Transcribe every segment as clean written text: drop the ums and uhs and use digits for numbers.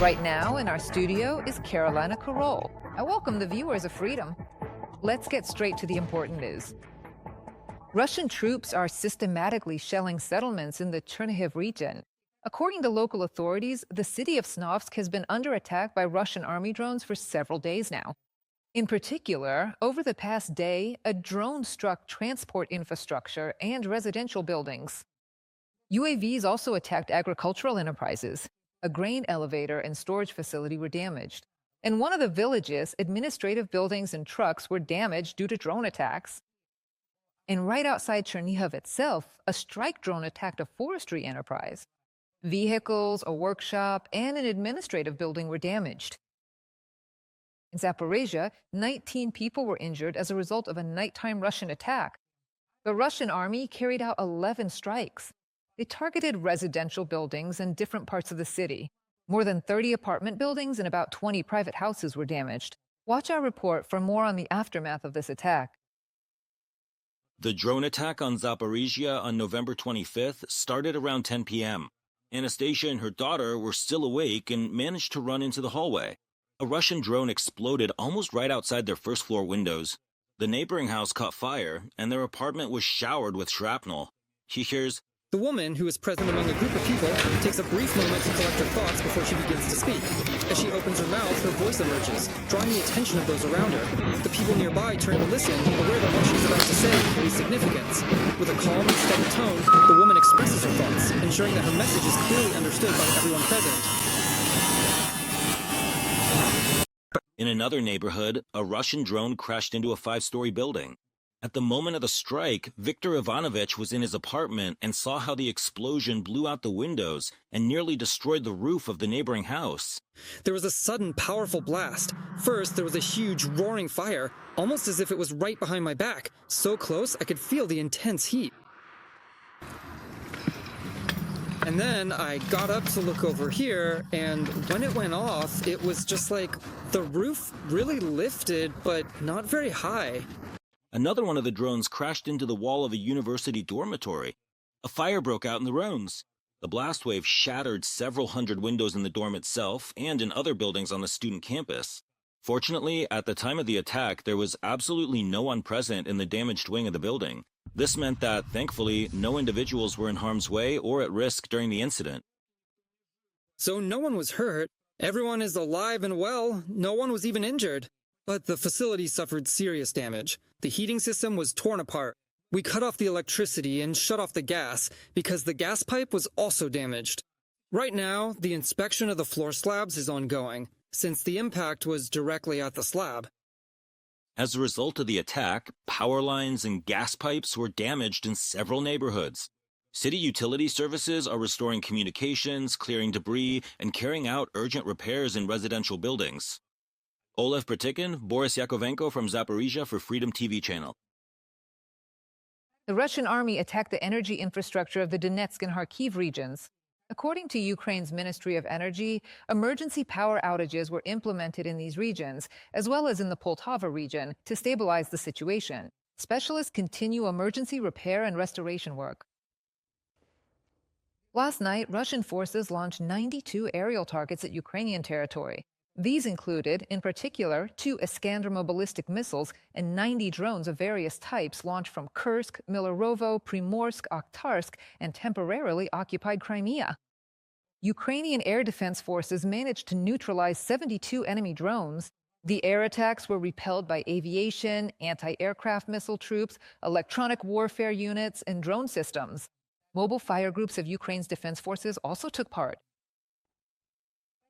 Right now in our studio is Carolina Carroll. I welcome the viewers of Freedom. Let's get straight to the important news. Russian troops are systematically shelling settlements in the Chernihiv region. According to local authorities, the city of Snovsk has been under attack by Russian army drones for several days now. In particular, over the past day, a drone struck transport infrastructure and residential buildings. UAVs also attacked agricultural enterprises. A grain elevator and storage facility were damaged. In one of the villages, administrative buildings and trucks were damaged due to drone attacks. And right outside Chernihiv itself, a strike drone attacked a forestry enterprise. Vehicles, a workshop, and an administrative building were damaged. In Zaporizhia, 19 people were injured as a result of a nighttime Russian attack. The Russian army carried out 11 strikes. They targeted residential buildings in different parts of the city. More than 30 apartment buildings and about 20 private houses were damaged. Watch our report for more on the aftermath of this attack. The drone attack on Zaporizhia on November 25th started around 10 p.m. Anastasia and her daughter were still awake and managed to run into the hallway. A Russian drone exploded almost right outside their first-floor windows. The neighboring house caught fire, and their apartment was showered with shrapnel. She hears, The woman, who is present among a group of people, takes a brief moment to collect her thoughts before she begins to speak. As she opens her mouth, her voice emerges, drawing the attention of those around her. The people nearby turn to listen, aware that what she's about to say carries significance. With a calm and steady tone, the woman expresses her thoughts, ensuring that her message is clearly understood by everyone present. In another neighborhood, a Russian drone crashed into a 5-story building. At the moment of the strike, Viktor Ivanovich was in his apartment and saw how the explosion blew out the windows and nearly destroyed the roof of the neighboring house. There was a sudden, powerful blast. First, there was a huge, roaring fire, almost as if it was right behind my back, so close I could feel the intense heat. And then I got up to look over here, and when it went off, it was just like the roof really lifted, but not very high. Another one of the drones crashed into the wall of a university dormitory. A fire broke out in the rooms. The blast wave shattered several hundred windows in the dorm itself and in other buildings on the student campus. Fortunately, at the time of the attack, there was absolutely no one present in the damaged wing of the building. This meant that, thankfully, no individuals were in harm's way or at risk during the incident. So no one was hurt. Everyone is alive and well. No one was even injured. But the facility suffered serious damage. The heating system was torn apart. We cut off the electricity and shut off the gas because the gas pipe was also damaged. Right now, the inspection of the floor slabs is ongoing, since the impact was directly at the slab. As a result of the attack, power lines and gas pipes were damaged in several neighborhoods. City utility services are restoring communications, clearing debris, and carrying out urgent repairs in residential buildings. Olev Pritikin, Boris Yakovenko from Zaporizhia for Freedom TV channel. The Russian army attacked the energy infrastructure of the Donetsk and Kharkiv regions. According to Ukraine's Ministry of Energy, emergency power outages were implemented in these regions, as well as in the Poltava region, to stabilize the situation. Specialists continue emergency repair and restoration work. Last night, Russian forces launched 92 aerial targets at Ukrainian territory. These included, in particular, 2 Iskander ballistic missiles and 90 drones of various types launched from Kursk, Milarovo, Primorsk, Akhtarsk, and temporarily occupied Crimea. Ukrainian air defense forces managed to neutralize 72 enemy drones. The air attacks were repelled by aviation, anti-aircraft missile troops, electronic warfare units, and drone systems. Mobile fire groups of Ukraine's defense forces also took part.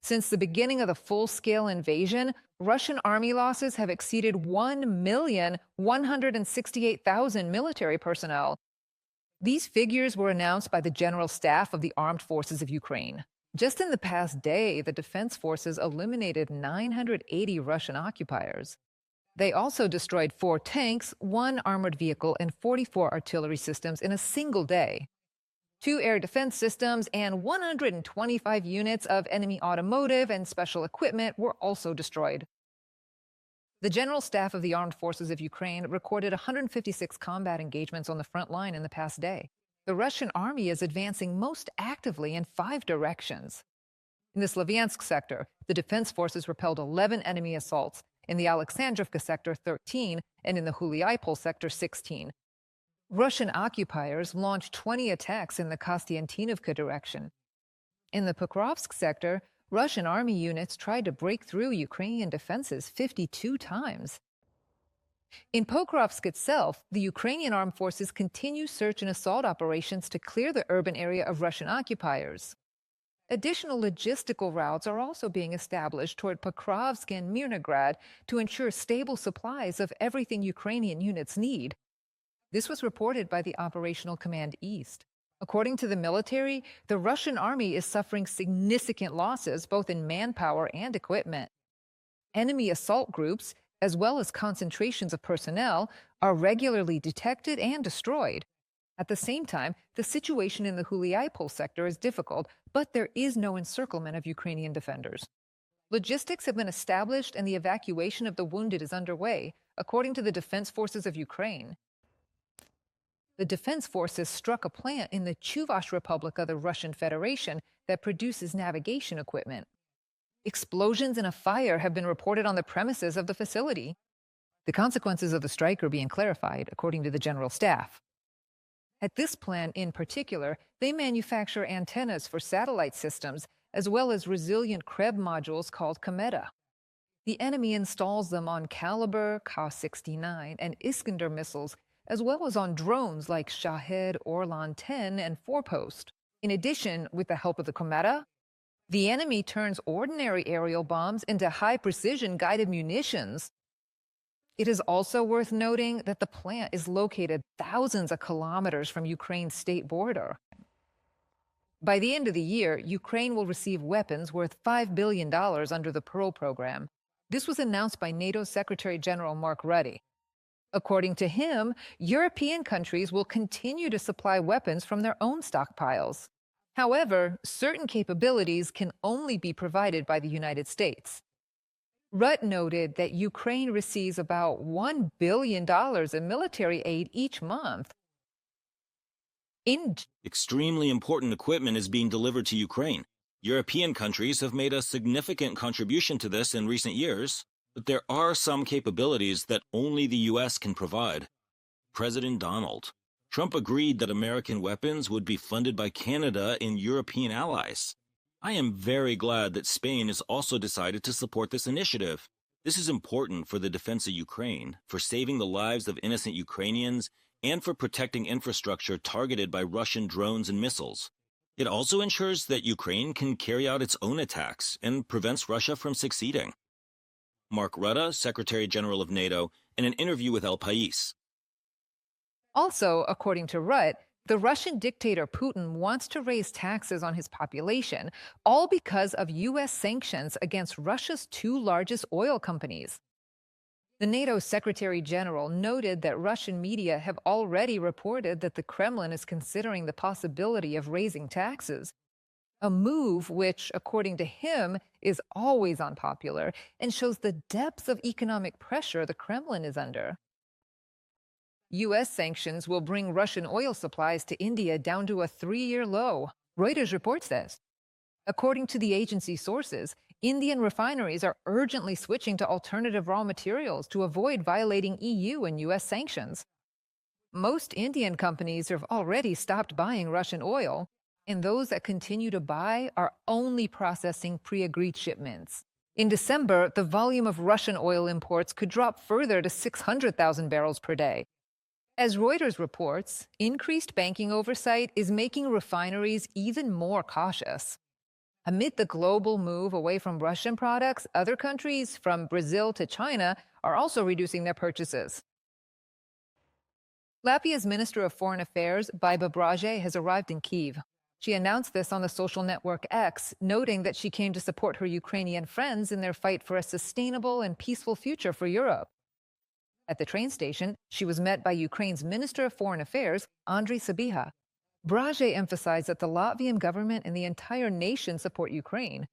Since the beginning of the full-scale invasion, Russian army losses have exceeded 1,168,000 military personnel. These figures were announced by the General Staff of the Armed Forces of Ukraine. Just in the past day, the defense forces eliminated 980 Russian occupiers. They also destroyed 4 tanks, 1 armored vehicle, and 44 artillery systems in a single day. 2 air defense systems and 125 units of enemy automotive and special equipment were also destroyed. The General Staff of the Armed Forces of Ukraine recorded 156 combat engagements on the front line in the past day. The Russian army is advancing most actively in 5 directions. In the Slavyansk sector, the defense forces repelled 11 enemy assaults, in the Alexandrovka sector 13, and in the Huliaipol sector 16. Russian occupiers launched 20 attacks in the Kostiantinovka direction. In the Pokrovsk sector, Russian army units tried to break through Ukrainian defenses 52 times. In Pokrovsk itself, the Ukrainian armed forces continue search and assault operations to clear the urban area of Russian occupiers. Additional logistical routes are also being established toward Pokrovsk and Mirnograd to ensure stable supplies of everything Ukrainian units need. This was reported by the Operational Command East. According to the military, the Russian army is suffering significant losses both in manpower and equipment. Enemy assault groups, as well as concentrations of personnel, are regularly detected and destroyed. At the same time, the situation in the Huliaipol sector is difficult, but there is no encirclement of Ukrainian defenders. Logistics have been established and the evacuation of the wounded is underway, according to the Defense Forces of Ukraine. The Defense Forces struck a plant in the Chuvash Republic of the Russian Federation that produces navigation equipment. Explosions and a fire have been reported on the premises of the facility. The consequences of the strike are being clarified, according to the General Staff. At this plant in particular, they manufacture antennas for satellite systems, as well as resilient Kreb modules called Kometa. The enemy installs them on Caliber, Ka-69, and Iskander missiles, as well as on drones like Shahed, Orlan 10, and Four-Post. In addition, with the help of the Kometa, the enemy turns ordinary aerial bombs into high-precision guided munitions. It is also worth noting that the plant is located thousands of kilometers from Ukraine's state border. By the end of the year, Ukraine will receive weapons worth $5 billion under the Pearl program. This was announced by NATO Secretary General Mark Rutte. According to him, European countries will continue to supply weapons from their own stockpiles. However, certain capabilities can only be provided by the United States. Rutte noted that Ukraine receives about $1 billion in military aid each month. Extremely important equipment is being delivered to Ukraine. European countries have made a significant contribution to this in recent years, but there are some capabilities that only the U.S. can provide. President Donald Trump agreed that American weapons would be funded by Canada and European allies. I am very glad that Spain has also decided to support this initiative. This is important for the defense of Ukraine, for saving the lives of innocent Ukrainians, and for protecting infrastructure targeted by Russian drones and missiles. It also ensures that Ukraine can carry out its own attacks and prevents Russia from succeeding. Mark Rutte, Secretary General of NATO, in an interview with El País. Also, according to Rutte, the Russian dictator Putin wants to raise taxes on his population, all because of U.S. sanctions against Russia's two largest oil companies. The NATO Secretary General noted that Russian media have already reported that the Kremlin is considering the possibility of raising taxes, a move which, according to him, is always unpopular and shows the depth of economic pressure the Kremlin is under. U.S. sanctions will bring Russian oil supplies to India down to a 3-year low. Reuters reports this. According to the agency's sources, Indian refineries are urgently switching to alternative raw materials to avoid violating EU and U.S. sanctions. Most Indian companies have already stopped buying Russian oil, and those that continue to buy are only processing pre-agreed shipments. In December, the volume of Russian oil imports could drop further to 600,000 barrels per day. As Reuters reports, increased banking oversight is making refineries even more cautious. Amid the global move away from Russian products, other countries, from Brazil to China, are also reducing their purchases. Latvia's Minister of Foreign Affairs, Baiba Braje, has arrived in Kyiv. She announced this on the social network X, noting that she came to support her Ukrainian friends in their fight for a sustainable and peaceful future for Europe. At the train station, she was met by Ukraine's Minister of Foreign Affairs, Andriy Sabiha. Braje emphasized that the Latvian government and the entire nation support Ukraine.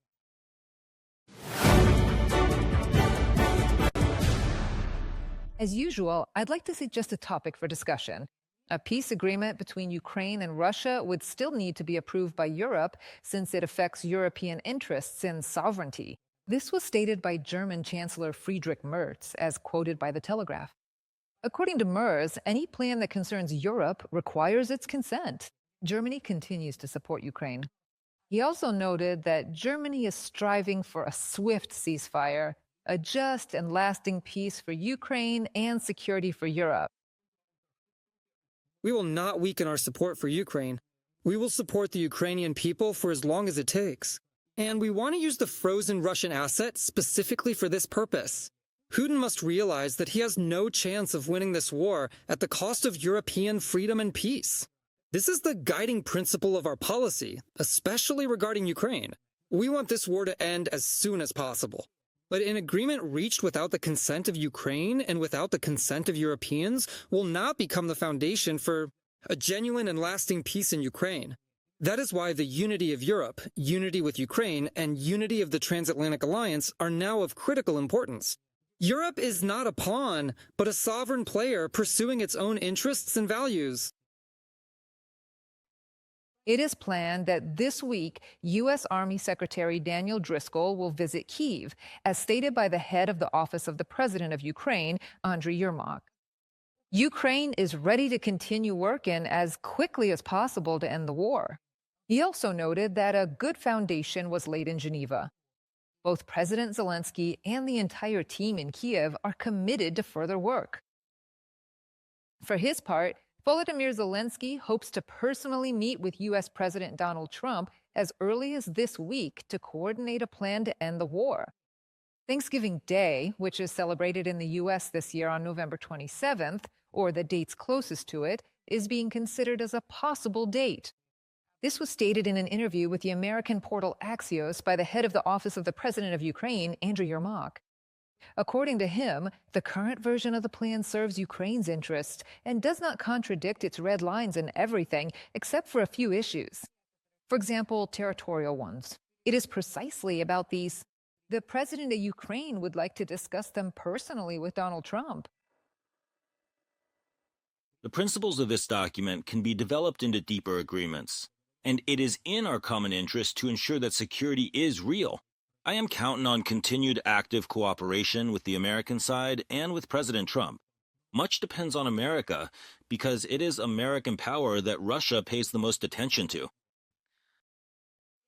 As usual, I'd like to suggest a topic for discussion. A peace agreement between Ukraine and Russia would still need to be approved by Europe since it affects European interests and sovereignty. This was stated by German Chancellor Friedrich Merz, as quoted by The Telegraph. According to Merz, any plan that concerns Europe requires its consent. Germany continues to support Ukraine. He also noted that Germany is striving for a swift ceasefire, a just and lasting peace for Ukraine and security for Europe. We will not weaken our support for Ukraine. We will support the Ukrainian people for as long as it takes. And we want to use the frozen Russian assets specifically for this purpose. Putin must realize that he has no chance of winning this war at the cost of European freedom and peace. This is the guiding principle of our policy, especially regarding Ukraine. We want this war to end as soon as possible. But an agreement reached without the consent of Ukraine and without the consent of Europeans will not become the foundation for a genuine and lasting peace in Ukraine. That is why the unity of Europe, unity with Ukraine, and unity of the transatlantic alliance are now of critical importance. Europe is not a pawn, but a sovereign player pursuing its own interests and values. It is planned that this week, U.S. Army Secretary Daniel Driscoll will visit Kyiv, as stated by the head of the Office of the President of Ukraine, Andriy Yermak. Ukraine is ready to continue working as quickly as possible to end the war. He also noted that a good foundation was laid in Geneva. Both President Zelensky and the entire team in Kyiv are committed to further work. For his part, Volodymyr Zelensky hopes to personally meet with U.S. President Donald Trump as early as this week to coordinate a plan to end the war. Thanksgiving Day, which is celebrated in the U.S. this year on November 27th, or the dates closest to it, is being considered as a possible date. This was stated in an interview with the American portal Axios by the head of the Office of the President of Ukraine, Andriy Yermak. According to him, the current version of the plan serves Ukraine's interests and does not contradict its red lines in everything except for a few issues. For example, territorial ones. It is precisely about these. The president of Ukraine would like to discuss them personally with Donald Trump. The principles of this document can be developed into deeper agreements, and it is in our common interest to ensure that security is real. I am counting on continued active cooperation with the American side and with President Trump. Much depends on America, because it is American power that Russia pays the most attention to.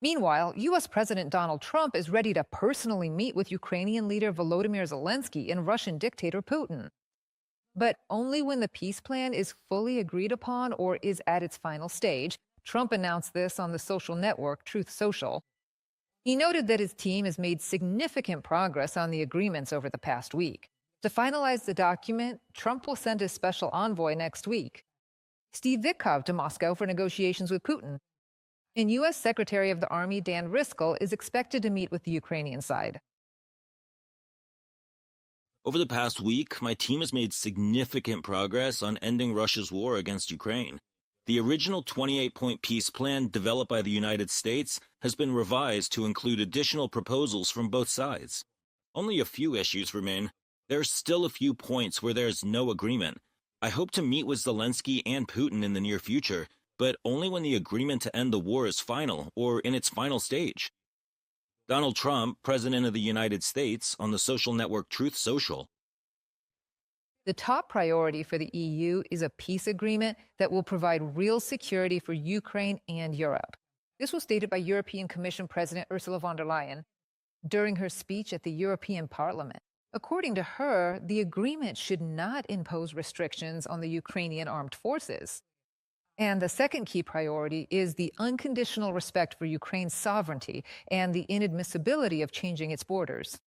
Meanwhile, U.S. President Donald Trump is ready to personally meet with Ukrainian leader Volodymyr Zelensky and Russian dictator Putin. But only when the peace plan is fully agreed upon or is at its final stage. Trump announced this on the social network Truth Social. He noted that his team has made significant progress on the agreements over the past week. To finalize the document, Trump will send his special envoy next week, Steve Witkoff, to Moscow for negotiations with Putin. And U.S. Secretary of the Army Dan Driscoll is expected to meet with the Ukrainian side. Over the past week, my team has made significant progress on ending Russia's war against Ukraine. The original 28-point peace plan developed by the United States has been revised to include additional proposals from both sides. Only a few issues remain. There are still a few points where there is no agreement. I hope to meet with Zelensky and Putin in the near future, but only when the agreement to end the war is final or in its final stage. Donald Trump, President of the United States, on the social network Truth Social. The top priority for the EU is a peace agreement that will provide real security for Ukraine and Europe. This was stated by European Commission President Ursula von der Leyen during her speech at the European Parliament. According to her, the agreement should not impose restrictions on the Ukrainian armed forces. And the second key priority is the unconditional respect for Ukraine's sovereignty and the inadmissibility of changing its borders.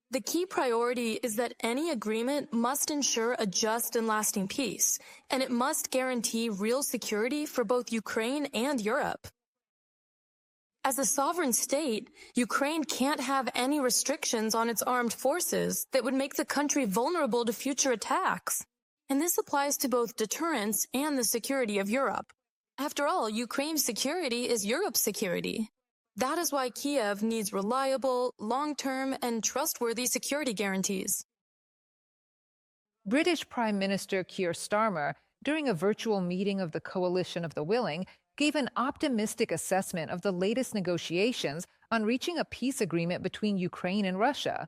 The key priority is that any agreement must ensure a just and lasting peace, and it must guarantee real security for both Ukraine and Europe. As a sovereign state, Ukraine can't have any restrictions on its armed forces that would make the country vulnerable to future attacks. And this applies to both deterrence and the security of Europe. After all, Ukraine's security is Europe's security. That is why Kyiv needs reliable, long-term, and trustworthy security guarantees. British Prime Minister Keir Starmer, during a virtual meeting of the Coalition of the Willing, gave an optimistic assessment of the latest negotiations on reaching a peace agreement between Ukraine and Russia.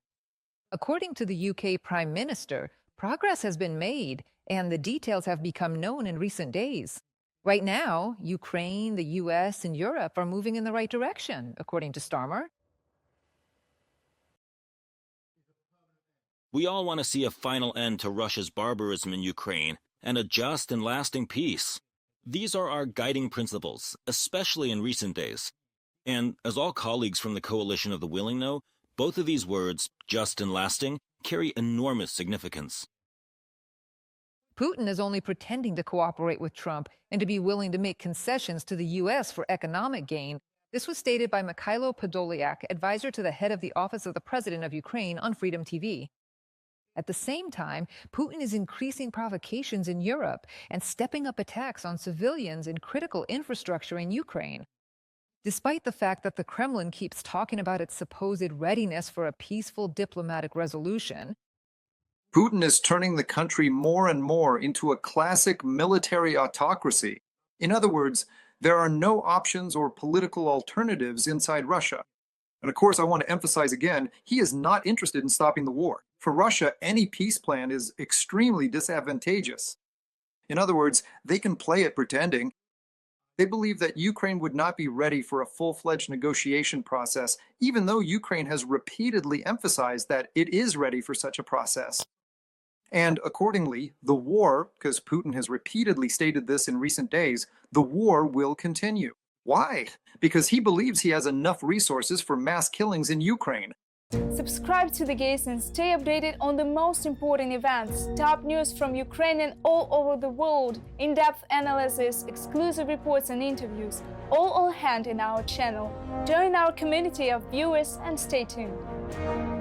According to the UK Prime Minister, progress has been made, and the details have become known in recent days. Right now, Ukraine, the US, and Europe are moving in the right direction, according to Starmer. We all want to see a final end to Russia's barbarism in Ukraine and a just and lasting peace. These are our guiding principles, especially in recent days. And as all colleagues from the Coalition of the Willing know, both of these words, just and lasting, carry enormous significance. Putin is only pretending to cooperate with Trump and to be willing to make concessions to the U.S. for economic gain. This was stated by Mikhailo Podolyak, advisor to the head of the Office of the President of Ukraine, on Freedom TV. At the same time, Putin is increasing provocations in Europe and stepping up attacks on civilians and critical infrastructure in Ukraine. Despite the fact that the Kremlin keeps talking about its supposed readiness for a peaceful diplomatic resolution, Putin is turning the country more and more into a classic military autocracy. In other words, there are no options or political alternatives inside Russia. And of course, I want to emphasize again, he is not interested in stopping the war. For Russia, any peace plan is extremely disadvantageous. In other words, they can play at pretending. They believe that Ukraine would not be ready for a full-fledged negotiation process, even though Ukraine has repeatedly emphasized that it is ready for such a process. And accordingly, the war, because Putin has repeatedly stated this in recent days, the war will continue. Why? Because he believes he has enough resources for mass killings in Ukraine. Subscribe to The Gaze and stay updated on the most important events, top news from Ukraine and all over the world, in-depth analysis, exclusive reports and interviews, all on hand in our channel. Join our community of viewers and stay tuned.